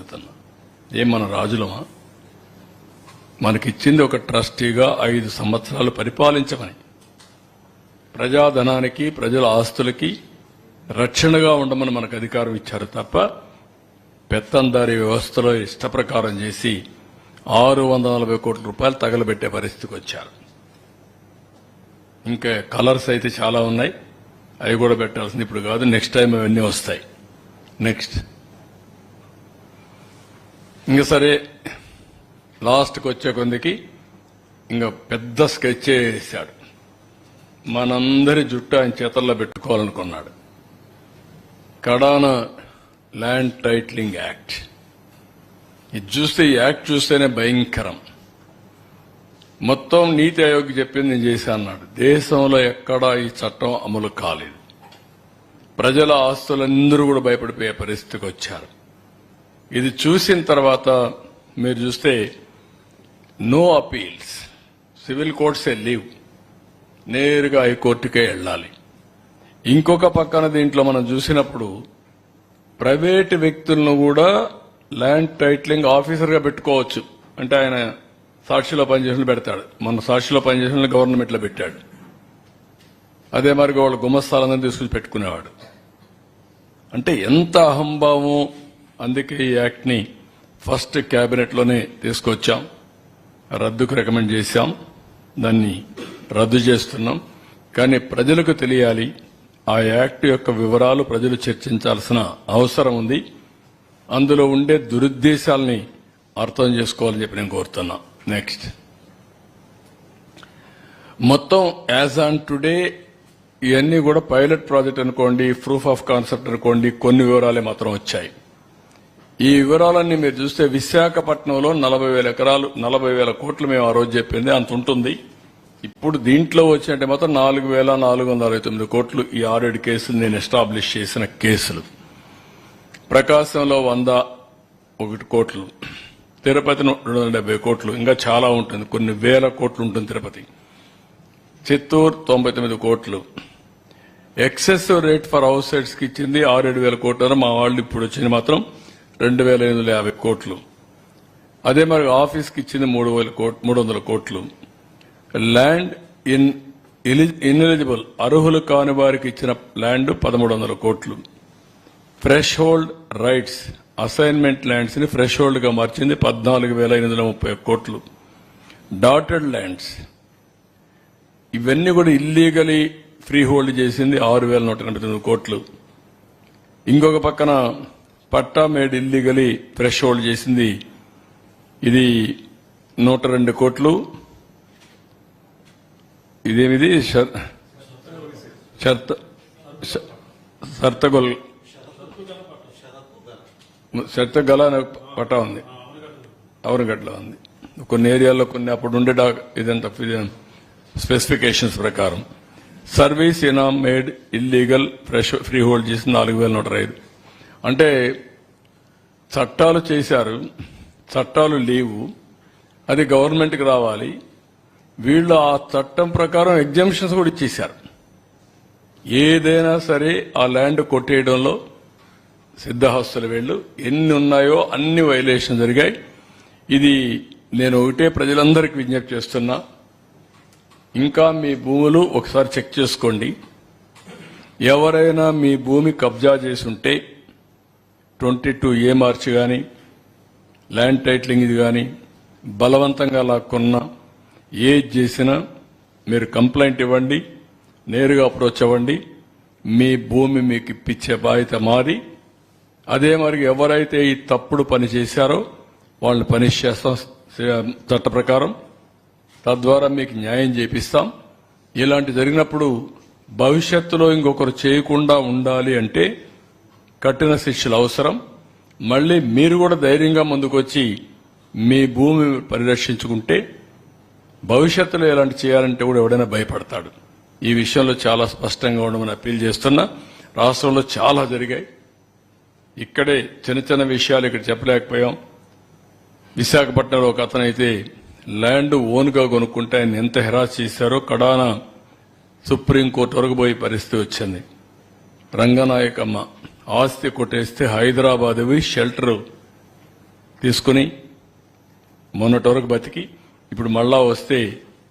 అడుగుతున్నా, ఏం మన రాజులమా? మనకిచ్చింది ఒక ట్రస్టీగా 5 సంవత్సరాలు పరిపాలించమని, ప్రజాధనానికి ప్రజల ఆస్తులకి రక్షణగా ఉండమని మనకు అధికారం ఇచ్చారు తప్ప పెత్తందారీ వ్యవస్థలో ఇష్టప్రకారం చేసి 640 కోట్ల రూపాయలు తగలబెట్టే పరిస్థితికి వచ్చారు. ఇంకా కలర్స్ అయితే చాలా ఉన్నాయి, అవి కూడా పెట్టాల్సింది ఇప్పుడు కాదు, నెక్స్ట్ టైం అవన్నీ వస్తాయి. నెక్స్ట్ ఇంకా సరే, లాస్ట్కి వచ్చే కొందికి ఇంకా పెద్ద స్కెచ్ వేసాడు. మనందరి జుట్టు ఆయన చేతల్లో పెట్టుకోవాలనుకున్నాడు. కడాన ల్యాండ్ టైటిలింగ్ యాక్ట్. ఇది చూస్తే, ఈ యాక్ట్ చూస్తేనే భయంకరం. మొత్తం నీతి ఆయోగ్ చెప్పింది నేను చేశా అన్నాడు. దేశంలో ఎక్కడా ఈ చట్టం అమలు కాలేదు. ప్రజల ఆస్తులందరూ కూడా భయపడిపోయే పరిస్థితికి వచ్చారు. ఇది చూసిన తర్వాత మీరు చూస్తే నో అపీల్స్, సివిల్ కోర్ట్సే లీవ్, నేరుగా హైకోర్టుకే వెళ్ళాలి. ఇంకొక పక్కన దీంట్లో మనం చూసినప్పుడు ప్రైవేటు వ్యక్తులను కూడా ల్యాండ్ టైటిలింగ్ ఆఫీసర్గా పెట్టుకోవచ్చు. అంటే ఆయన సాక్షిలో పనిచేసిన పెడతాడు. మన సాక్షిలో పనిచేసిన గవర్నమెంట్లో పెట్టాడు. అదే మరి వాళ్ళ గుమస్తాలందరినీ తీసుకుని పెట్టుకునేవాడు. అంటే ఎంత అహంభావం. అందుకే ఈ యాక్ట్ని ఫస్ట్ క్యాబినెట్లోనే తీసుకొచ్చాం, రద్దుకు రికమెండ్ చేశాం, దాన్ని రద్దు చేస్తున్నాం. కానీ ప్రజలకు తెలియాలి, ఆ యాక్ట్ యొక్క వివరాలు ప్రజలు చర్చించాల్సిన అవసరం ఉంది. అందులో ఉండే దురుద్దేశాలని అర్థం చేసుకోవాలని చెప్పి నేను కోరుతున్నా. నెక్స్ట్, మొత్తం యాజ్ ఆన్ టుడే ఇవన్నీ కూడా పైలట్ ప్రాజెక్ట్ అనుకోండి, ప్రూఫ్ ఆఫ్ కాన్సెప్ట్ అనుకోండి, కొన్ని వివరాలే మాత్రం వచ్చాయి. ఈ వివరాలన్నీ మీరు చూస్తే విశాఖపట్నంలో 40,000 ఎకరాలు, 40,000 కోట్లు మేము ఆ రోజు చెప్పింది అంత ఉంటుంది. ఇప్పుడు దీంట్లో వచ్చినట్టే మాత్రం 4,469 కోట్లు. ఈ 6-7 కేసులు నేను ఎస్టాబ్లిష్ చేసిన కేసులు. ప్రకాశంలో 101 కోట్లు, తిరుపతి 270 కోట్లు, ఇంకా చాలా ఉంటుంది, కొన్ని వేల కోట్లు ఉంటుంది తిరుపతి. చిత్తూరు 99 కోట్లు. Excessive rate for house sites కి ఇచ్చింది 6-7 వేల కోట్లు. మా వాళ్ళు ఇప్పుడు వచ్చింది మాత్రం 2,850 కోట్లు. అదే మరి ఆఫీస్కి ఇచ్చింది 300 కోట్లు. ల్యాండ్ ఇన్ఎలిజిబుల్, అర్హులు కాని వారికి ఇచ్చిన ల్యాండ్ 1,300 కోట్లు. Fresh hold rights, assignment lands ని ఫ్రెష్ హోల్డ్ గా మార్చింది 14,830 కోట్లు. డాటెడ్ ల్యాండ్స్ ఇవన్నీ కూడా ఇల్లీగలీ ఫ్రీ హోల్డ్ చేసింది 6,189 కోట్లు. ఇంకొక పక్కన పట్టా మేడ్ ఇల్లీగలీ ఫ్రెష్ హోల్డ్ చేసింది ఇది 102 కోట్లు. ఇదేమిది షర్తగల పట్టా ఉంది, అవనగడ్డలో ఉంది. కొన్ని ఏరియాల్లో కొన్ని అప్పుడు ఉండే ఇదంతా స్పెసిఫికేషన్స్ ప్రకారం. సర్వీస్ ఇనామ్ మేడ్ ఇల్లీగల్ ఫ్రీ హోల్డ్ చేసి 4,105. అంటే చట్టాలు చేశారు, చట్టాలు లేవు, అది గవర్నమెంట్కి రావాలి. వీళ్ళు ఆ చట్టం ప్రకారం ఎగ్జామ్షన్స్ కూడా ఇచ్చేశారు. ఏదైనా సరే ఆ ల్యాండ్ కొట్టేయడంలో సిద్ధహస్తులు వీళ్ళు ఎన్ని ఉన్నాయో అన్ని వైలేషన్ జరిగాయి. ఇది నేను ఒకటే ప్రజలందరికీ విజ్ఞప్తి చేస్తున్నా, ఇంకా మీ భూములు ఒకసారి చెక్ చేసుకోండి. ఎవరైనా మీ భూమి కబ్జా చేసి ఉంటే 22A మార్చి కానీ, ల్యాండ్ టైటిలింగ్ ఇది కానీ, బలవంతంగా లాక్కున్నా, ఏది చేసినా మీరు కంప్లైంట్ ఇవ్వండి, నేరుగా అప్రోచ్ అవ్వండి. మీ భూమి మీకు ఇప్పించే బాధ్యత మాది. అదే మరి ఎవరైతే ఈ తప్పుడు పని చేశారో వాళ్ళని పనిష్ చేస్తాం చట్ట ప్రకారం. తద్వారా మీకు న్యాయం చేపిస్తాం. ఇలాంటి జరిగినప్పుడు భవిష్యత్తులో ఇంకొకరు చేయకుండా ఉండాలి అంటే కఠిన శిక్షలు అవసరం. మళ్ళీ మీరు కూడా ధైర్యంగా ముందుకొచ్చి మీ భూమి పరిరక్షించుకుంటే భవిష్యత్తులో ఎలాంటి చేయాలంటే కూడా ఎవడైనా భయపడతాడు. ఈ విషయంలో చాలా స్పష్టంగా ఉండమని అప్పీల్ చేస్తున్నా. రాష్ట్రంలో చాలా జరిగాయి. ఇక్కడే చిన్న చిన్న విషయాలు ఇక్కడ చెప్పలేకపోయాం. విశాఖపట్నంలో ఒక అతనైతే ల్యాండ్ ఓన్గా కొనుక్కుంటే ఆయన ఎంత హెరాస్ చేశారో కడాన సుప్రీంకోర్టు వరకు పోయే పరిస్థితి వచ్చింది. రంగనాయకమ్మ ఆస్తి కొట్టేస్తే హైదరాబాద్వి షెల్టర్ తీసుకుని మొన్నటి వరకు బతికి ఇప్పుడు మళ్ళా వస్తే